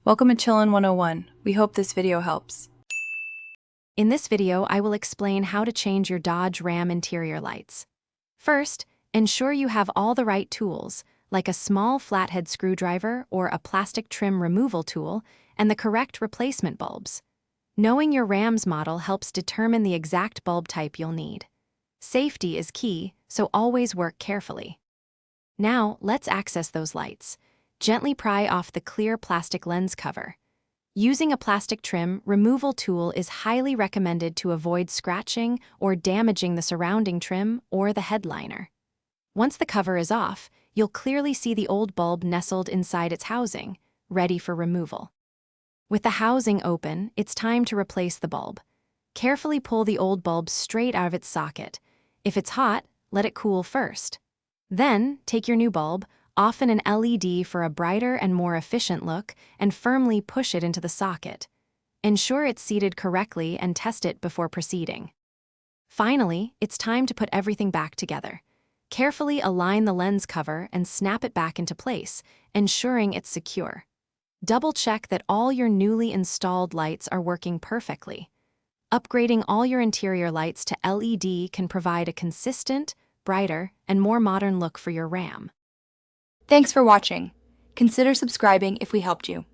Welcome to Chillin' 101. We hope this video helps. In this video, I will explain how to change your Dodge Ram interior lights. First, ensure you have all the right tools, like a small flathead screwdriver or a plastic trim removal tool, and the correct replacement bulbs. Knowing your Ram's model helps determine the exact bulb type you'll need. Safety is key, so always work carefully. Now, let's access those lights. Gently pry off the clear plastic lens cover. Using a plastic trim removal tool is highly recommended to avoid scratching or damaging the surrounding trim or the headliner. Once the cover is off, you'll clearly see the old bulb nestled inside its housing, ready for removal. With the housing open, it's time to replace the bulb. Carefully pull the old bulb straight out of its socket. If it's hot, let it cool first. Then, take your new bulb, often an LED for a brighter and more efficient look, and firmly push it into the socket. Ensure it's seated correctly and test it before proceeding. Finally, it's time to put everything back together. Carefully align the lens cover and snap it back into place, ensuring it's secure. Double-check that all your newly installed lights are working perfectly. Upgrading all your interior lights to LED can provide a consistent, brighter, and more modern look for your Ram. Thanks for watching. Consider subscribing if we helped you.